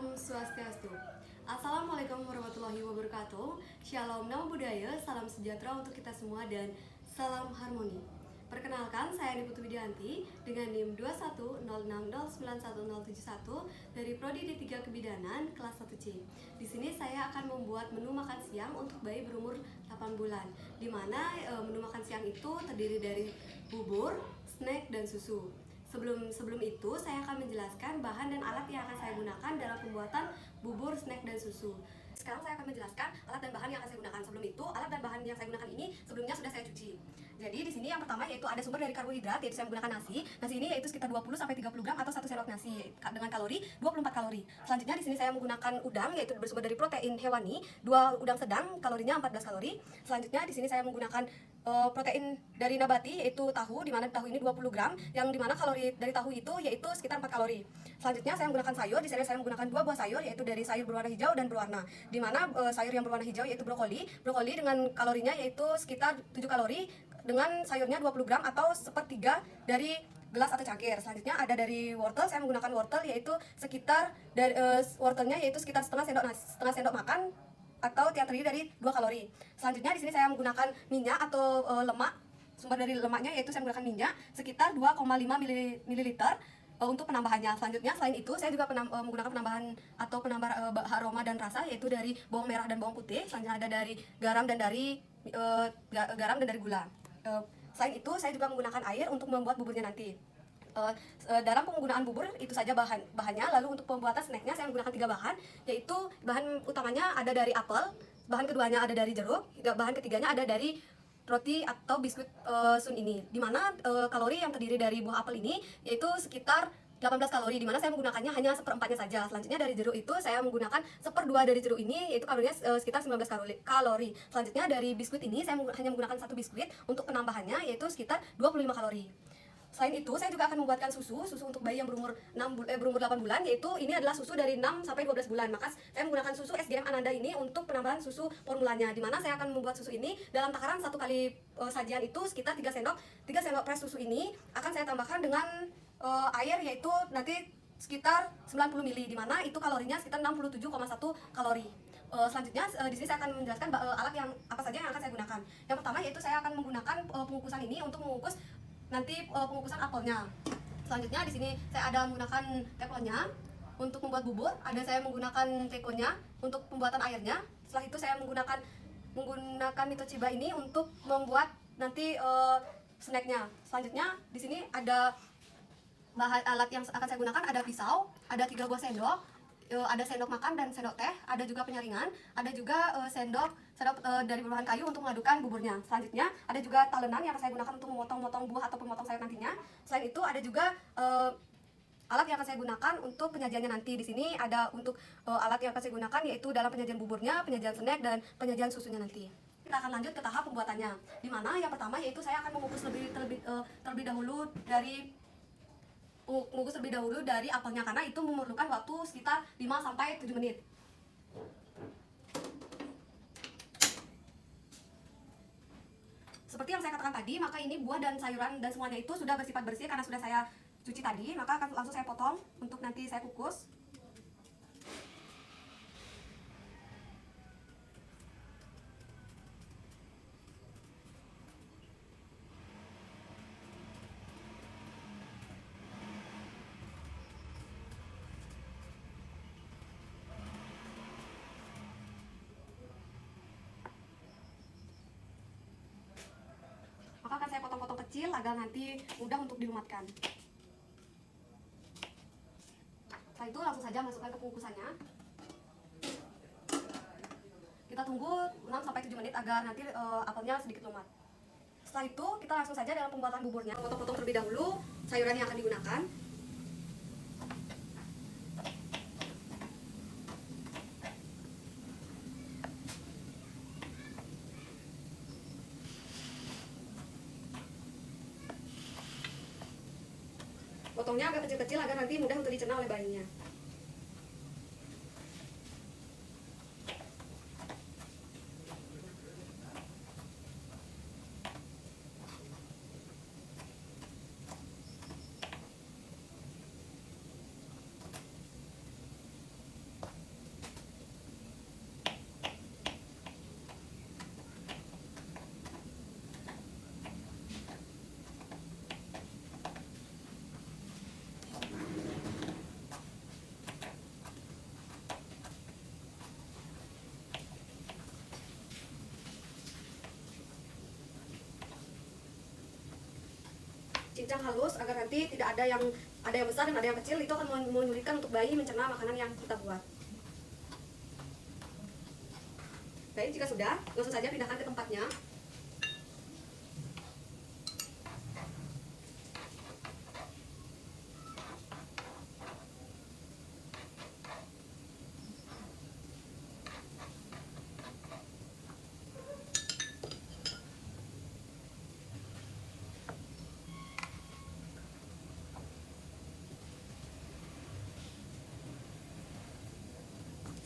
Om Swastiastu. Assalamualaikum warahmatullahi wabarakatuh. Shalom, nama budaya, salam sejahtera untuk kita semua dan salam harmoni. Perkenalkan, saya Andi Putu Widianti dengan NIM 210609171 dari Prodi D3 Kebidanan kelas 1C. Di sini saya akan membuat menu makan siang untuk bayi berumur 8 bulan, di mana menu makan siang itu terdiri dari bubur, snack, dan susu. Sebelum itu, saya akan menjelaskan bahan dan alat yang akan saya gunakan dalam pembuatan bubur, snack, dan susu. Sekarang saya akan menjelaskan alat dan bahan yang akan saya gunakan. Sebelum itu, alat dan bahan yang saya gunakan ini sebelumnya sudah saya cuci. Jadi di sini yang pertama yaitu ada sumber dari karbohidrat, yaitu saya menggunakan nasi. Nasi ini yaitu sekitar 20-30 gram atau 1 sendok nasi dengan kalori 24 kalori. Selanjutnya di sini saya menggunakan udang, yaitu bersumber dari protein hewani, 2 udang sedang, kalorinya 14 kalori. Selanjutnya di sini saya menggunakan protein dari nabati, yaitu tahu, di mana tahu ini 20 gram, yang dimana kalori dari tahu itu yaitu sekitar 4 kalori. Selanjutnya saya menggunakan sayur. Di sini saya menggunakan 2 buah sayur, yaitu dari sayur berwarna hijau dan berwarna, di mana sayur yang berwarna hijau yaitu brokoli dengan kalorinya yaitu sekitar 7 kalori, dengan sayurnya 20 gram atau sepertiga dari gelas atau cangkir. Selanjutnya ada dari wortel. Saya menggunakan wortel yaitu sekitar dari wortelnya yaitu sekitar setengah sendok makan atau yang terdiri dari 2 kalori. Selanjutnya di sini saya menggunakan minyak atau lemak. Sumber dari lemaknya yaitu saya menggunakan minyak sekitar 2,5 ml untuk penambahannya. Selanjutnya selain itu saya juga menggunakan penambahan atau penambah aroma dan rasa, yaitu dari bawang merah dan bawang putih. Selanjutnya ada dari garam dan dari gula. Selain itu saya juga menggunakan air untuk membuat buburnya nanti. Dalam penggunaan bubur itu saja bahannya. Lalu untuk pembuatan snacknya saya menggunakan 3 bahan, yaitu bahan utamanya ada dari apel, bahan keduanya ada dari jeruk, bahan ketiganya ada dari roti atau biskuit sun ini, dimana kalori yang terdiri dari buah apel ini yaitu sekitar 18 kalori, dimana saya menggunakannya hanya seperempatnya saja. Selanjutnya dari jeruk itu saya menggunakan seperdua dari jeruk ini, yaitu kalorinya sekitar 19 kalori. Selanjutnya dari biskuit ini saya hanya menggunakan 1 biskuit untuk penambahannya, yaitu sekitar 25 kalori. Selain itu, saya juga akan membuatkan susu untuk bayi yang berumur 8 bulan, yaitu ini adalah susu dari 6 sampai 12 bulan. Maka saya menggunakan susu SGM Ananda ini untuk penambahan susu formulanya, di mana saya akan membuat susu ini dalam takaran 1 kali sajian itu sekitar 3 sendok pres susu ini akan saya tambahkan dengan air, yaitu nanti sekitar 90 ml, di mana itu kalorinya sekitar 67,1 kalori. Selanjutnya di sini saya akan menjelaskan alat yang apa saja yang akan saya gunakan. Yang pertama yaitu saya akan menggunakan pengukusan ini untuk mengukus nanti pengukusan apelnya. Selanjutnya di sini saya ada menggunakan teflonnya untuk membuat bubur, ada saya menggunakan tekonya untuk pembuatan airnya. Setelah itu saya menggunakan Mitochiba ini untuk membuat nanti snacknya. Selanjutnya di sini ada bahan alat yang akan saya gunakan, ada pisau, ada 3 buah sendok, ada sendok makan dan sendok teh, ada juga penyaringan, ada juga sendok dari berbahan kayu untuk mengadukan buburnya. Selanjutnya ada juga talenan yang saya gunakan untuk memotong-motong buah atau memotong sayur nantinya. Selain itu ada juga alat yang akan saya gunakan untuk penyajiannya nanti. Di sini ada untuk alat yang akan saya gunakan, yaitu dalam penyajian buburnya, penyajian snack, dan penyajian susunya nanti. Kita akan lanjut ke tahap pembuatannya, di mana yang pertama yaitu saya akan mengukus terlebih dahulu dari apelnya, karena itu memerlukan waktu sekitar 5-7 menit. Seperti yang saya katakan tadi, maka ini buah dan sayuran dan semuanya itu sudah bersifat bersih karena sudah saya cuci tadi, maka akan langsung saya potong untuk nanti saya kukus. Maka akan saya potong-potong kecil agar nanti mudah untuk dilumatkan. Setelah itu langsung saja masukkan ke pengukusannya. Kita tunggu 6-7 menit agar nanti apelnya sedikit lumat. Setelah itu kita langsung saja dalam pembuatan buburnya. Potong-potong terlebih dahulu sayuran yang akan digunakan. Potongnya agak kecil-kecil agar nanti mudah untuk dicerna oleh bayinya. cincang halus agar nanti tidak ada yang besar dan ada yang kecil. Itu akan menyulitkan untuk bayi mencerna makanan yang kita buat. Baik, jika sudah, langsung saja pindahkan ke tempatnya.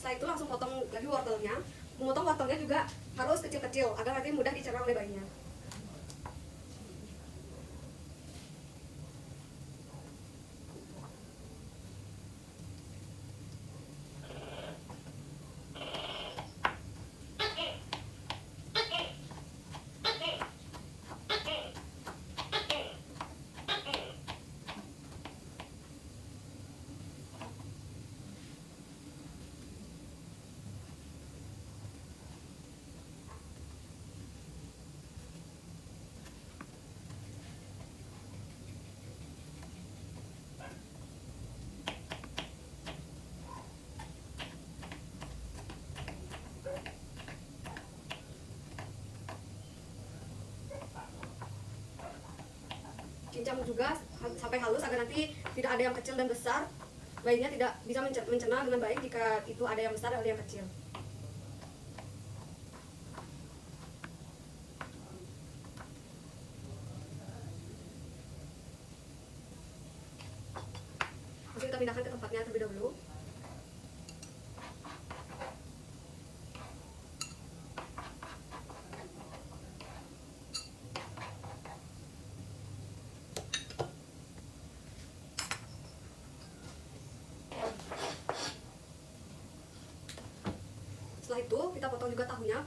Setelah itu langsung potong lagi wortelnya. Memotong wortelnya juga harus kecil-kecil agar nanti mudah dicerna oleh bayinya. Cincang juga sampai halus agar nanti tidak ada yang kecil dan besar. Bayinya tidak bisa mencerna dengan baik jika itu ada yang besar dan ada yang kecil. Langsung kita pindahkan ke tempatnya terlebih dahulu. Setelah itu kita potong juga tahunya.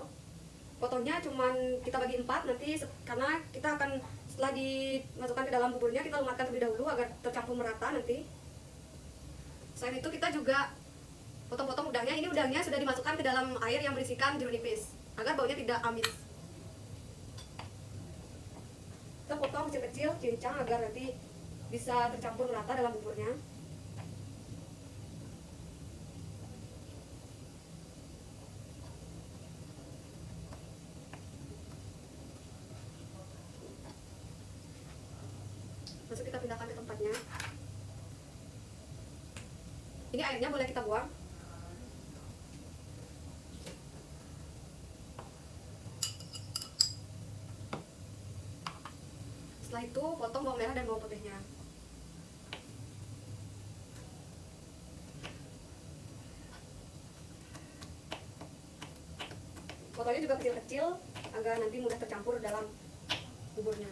Potongnya cuman kita bagi 4 nanti, karena kita akan setelah dimasukkan ke dalam buburnya kita lumatkan terlebih dahulu agar tercampur merata nanti. Selain itu kita juga potong-potong udangnya. Ini udangnya sudah dimasukkan ke dalam air yang berisikan jeruk nipis agar baunya tidak amis. Kita potong kecil-kecil cincang agar nanti bisa tercampur merata dalam buburnya. Langsung kita pindahkan ke tempatnya. Ini airnya boleh kita buang. Setelah itu potong bawang merah dan bawang putihnya. Potongnya juga kecil-kecil agar nanti mudah tercampur dalam buburnya.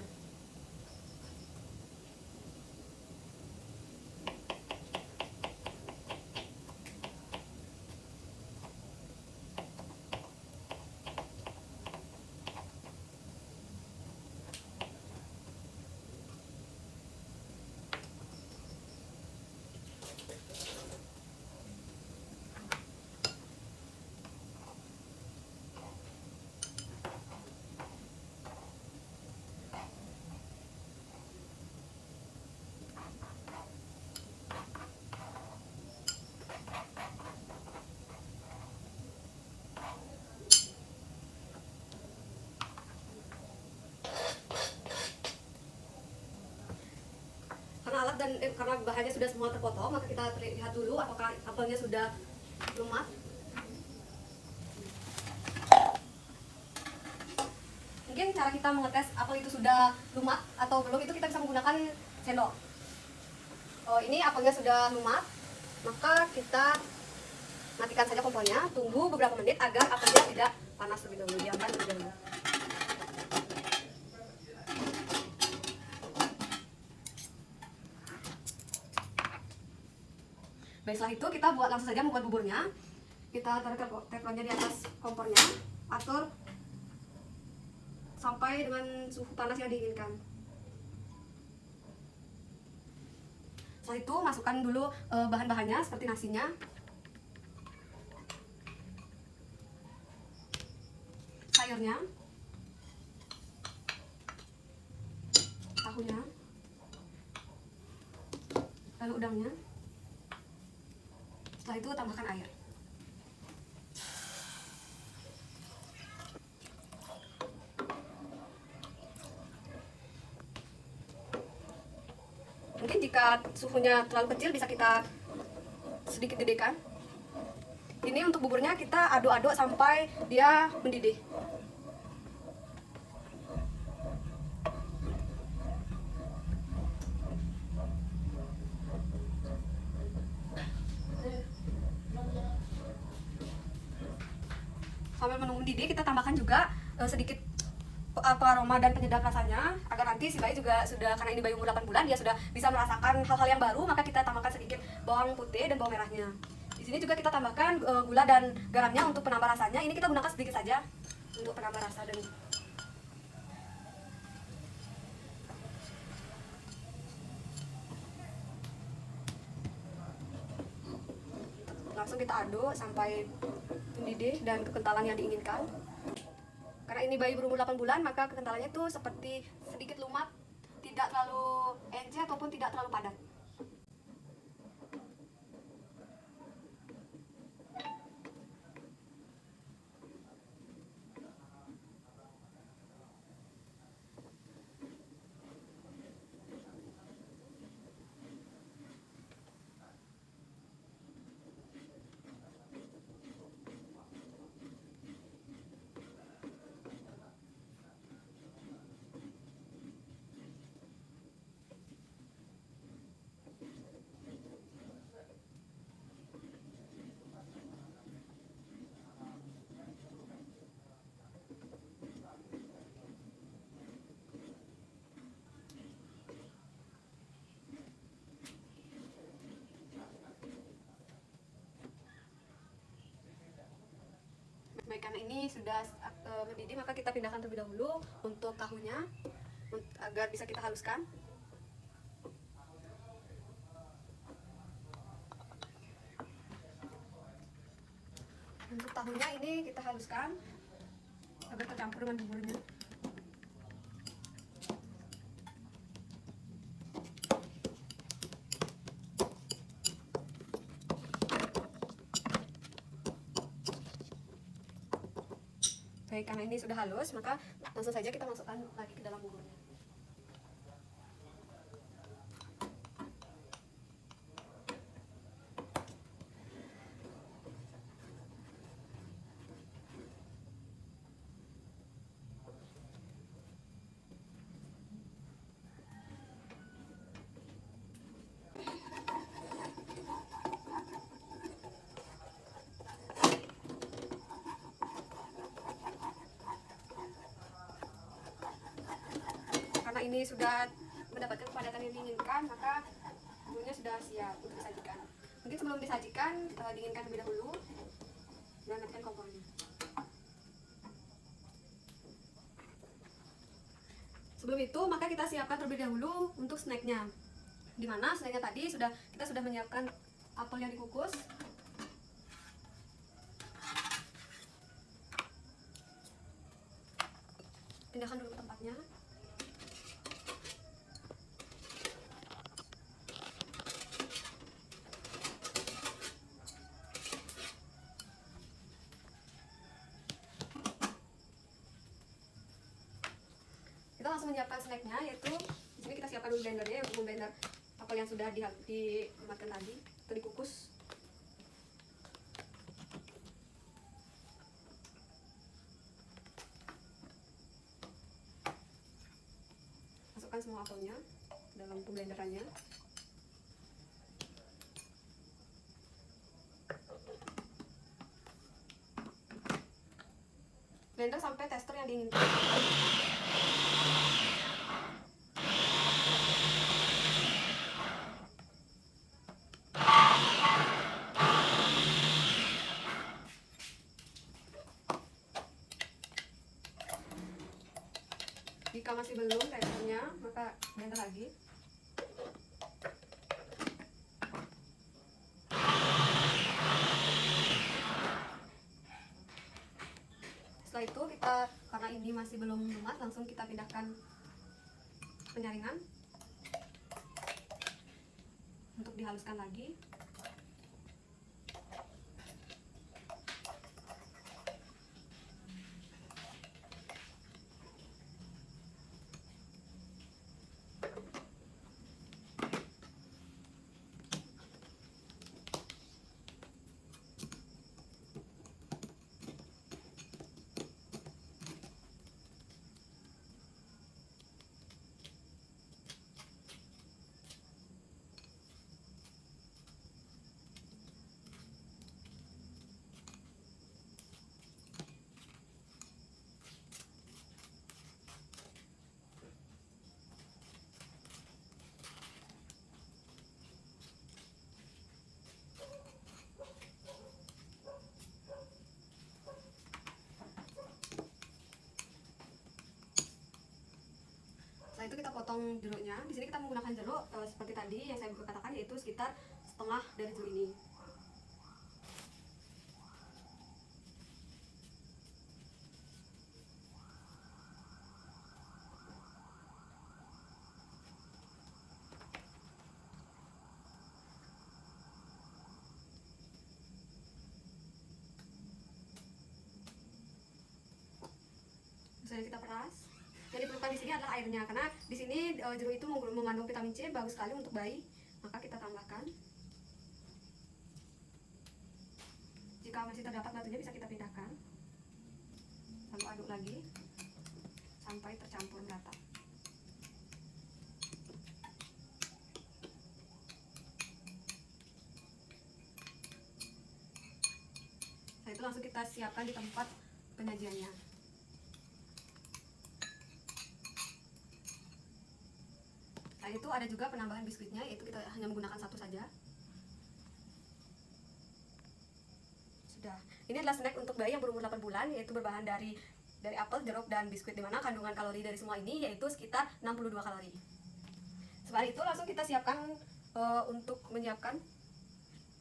Karena bahannya sudah semua terpotong, maka kita lihat dulu apakah apelnya sudah lumat. Mungkin cara kita mengetes apel itu sudah lumat atau belum itu kita bisa menggunakan sendok. Ini apelnya sudah lumat, maka kita matikan saja kompornya, tunggu beberapa menit agar apelnya tidak panas terlebih dahulu, diamkan terlebih dahulu. Baik, setelah itu kita langsung saja membuat buburnya. Kita taruh teflonnya di atas kompornya, atur sampai dengan suhu panas yang diinginkan. Setelah itu masukkan dulu bahan-bahannya seperti nasinya, sayurnya, tahunya, lalu udangnya. Setelah itu tambahkan air. Mungkin jika suhunya terlalu kecil bisa kita sedikit gedekan. Ini untuk buburnya kita aduk-aduk sampai dia mendidih. Sambil menunggu mendidih, kita tambahkan juga sedikit aroma dan penyedap rasanya, agar nanti si bayi juga sudah, karena ini bayi umur 8 bulan, dia sudah bisa merasakan hal-hal yang baru. Maka kita tambahkan sedikit bawang putih dan bawang merahnya. Di sini juga kita tambahkan gula dan garamnya untuk penambah rasanya. Ini kita gunakan sedikit saja untuk penambah rasa. Dan langsung kita aduk sampai mendidih dan kekentalan yang diinginkan. Karena ini bayi berumur 8 bulan, maka kekentalannya itu seperti sedikit lumat, tidak terlalu encer ataupun tidak terlalu padat. Baik, karena ini sudah mendidih, maka kita pindahkan terlebih dahulu untuk tahunya agar bisa kita haluskan. Untuk tahunya ini kita haluskan agar tercampur dengan buburnya. Baik, karena ini sudah halus, maka langsung saja kita masukkan lagi ke dalam buburnya. Karena ini sudah mendapatkan kepadatan yang diinginkan, maka buburnya sudah siap untuk disajikan. Mungkin sebelum disajikan, dinginkan terlebih dahulu dan matikan kompornya. Sebelum itu, maka kita siapkan terlebih dahulu untuk snacknya. Dimana snacknya tadi kita sudah menyiapkan apel yang dikukus, pindahkan dulu ke tempatnya. Kita langsung menyiapkan snacknya, yaitu di sini kita siapkan dulu blendernya untuk memblender apel yang sudah dimatkan tadi atau dikukus. Masukkan semua apelnya dalam pemblenderannya. Blender sampai tekstur yang diinginkan. Jika masih belum teksturnya, maka blender lagi. Setelah itu karena ini masih belum lumat, langsung kita pindahkan penyaringan untuk dihaluskan lagi. Setelah itu kita potong jeruknya. Di sini kita menggunakan jeruk seperti tadi yang saya katakan, yaitu sekitar setengah dari jeruk ini. Selanjutnya kita peras. Yang diperlukan di sini adalah airnya, karena di sini jeruk itu mengandung vitamin C, bagus sekali untuk bayi. Maka kita tambahkan. Jika masih terdapat batunya bisa kita pindahkan. Lalu aduk lagi sampai tercampur merata. Setelah itu langsung kita siapkan di tempat penyajiannya. Setelah itu ada juga penambahan biskuitnya, yaitu kita hanya menggunakan satu saja. Sudah. Ini adalah snack untuk bayi yang berumur 8 bulan, yaitu berbahan dari apel, jeruk, dan biskuit, dimana kandungan kalori dari semua ini yaitu sekitar 62 kalori. Setelah itu langsung kita siapkan untuk menyiapkan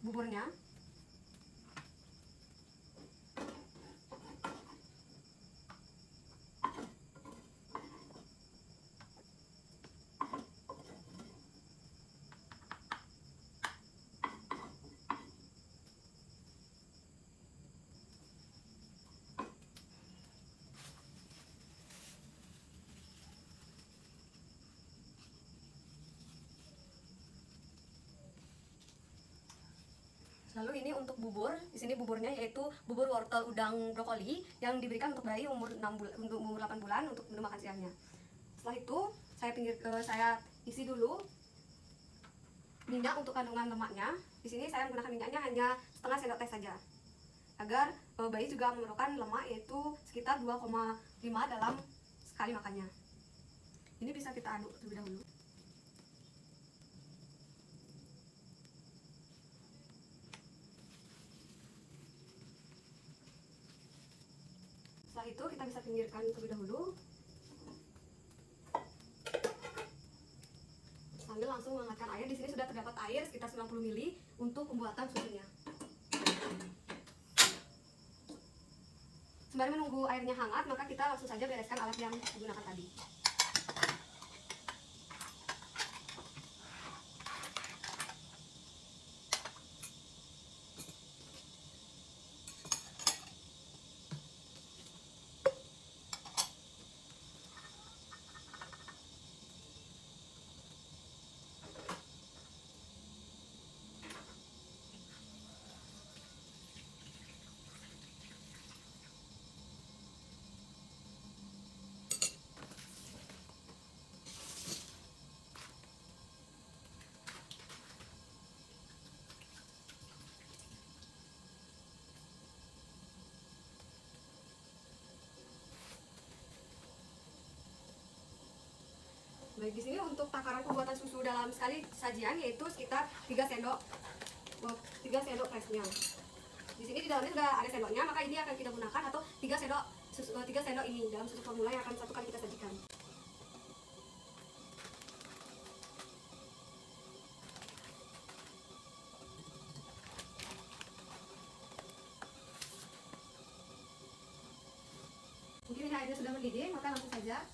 buburnya. Lalu ini untuk bubur. Di sini buburnya yaitu bubur wortel udang brokoli yang diberikan untuk bayi umur 8 bulan untuk menu makan siangnya. Setelah itu saya isi dulu minyak untuk kandungan lemaknya. Di sini saya menggunakan minyaknya hanya setengah sendok teh saja, agar bayi juga memerlukan lemak yaitu sekitar 2,5 dalam sekali makannya. Ini bisa kita aduk terlebih dahulu. Setelah itu kita bisa pinggirkan terlebih dahulu, sambil langsung menghangatkan air. Di sini sudah terdapat air sekitar 90 ml untuk pembuatan susunya. Sembari menunggu airnya hangat, maka kita langsung saja bereskan alat yang digunakan tadi. Baik, di sini untuk takaran pembuatan susu dalam sekali sajian yaitu sekitar 3 sendok flashnya. Di sini di dalamnya sudah ada sendoknya, maka ini akan kita gunakan, atau 3 sendok ini dalam susu formula yang akan satu kali kita sajikan. Mungkin ini airnya sudah mendidih, maka langsung saja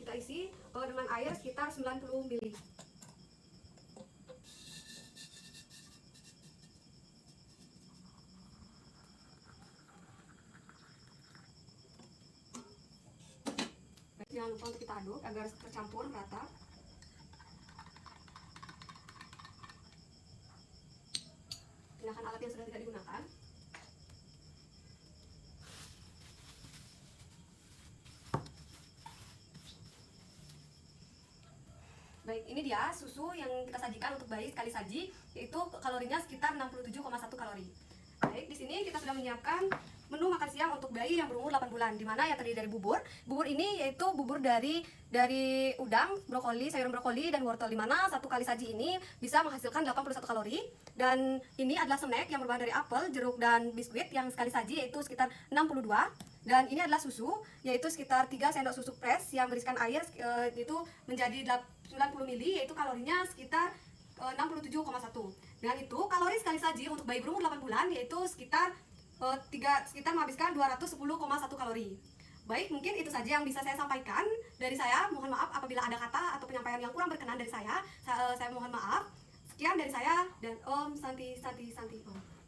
kita isi dengan air sekitar 90 ml. jangan lupa untuk kita aduk agar tercampur rata. Gunakan alat yang sudah tidak digunakan. Baik, ini dia susu yang kita sajikan untuk bayi sekali saji, yaitu kalorinya sekitar 67,1 kalori. Baik, di sini kita sudah menyiapkan menu makan siang untuk bayi yang berumur 8 bulan, di mana yang terdiri dari bubur. Bubur ini yaitu bubur dari udang, brokoli, sayuran brokoli dan wortel, di mana satu kali saji ini bisa menghasilkan 81 kalori. Dan ini adalah snack yang berbahan dari apel, jeruk dan biskuit yang sekali saji yaitu sekitar 62. Dan ini adalah susu, yaitu sekitar 3 sendok susu fresh yang berisikan air itu menjadi 90 ml, yaitu kalorinya sekitar 67,1. Dengan itu kalori sekali saji untuk bayi berumur 8 bulan yaitu sekitar menghabiskan 210,1 kalori. Baik, mungkin itu saja yang bisa saya sampaikan dari saya. Mohon maaf apabila ada kata atau penyampaian yang kurang berkenan dari saya. Saya mohon maaf. Sekian dari saya dan Om Santi Santi Santi Om.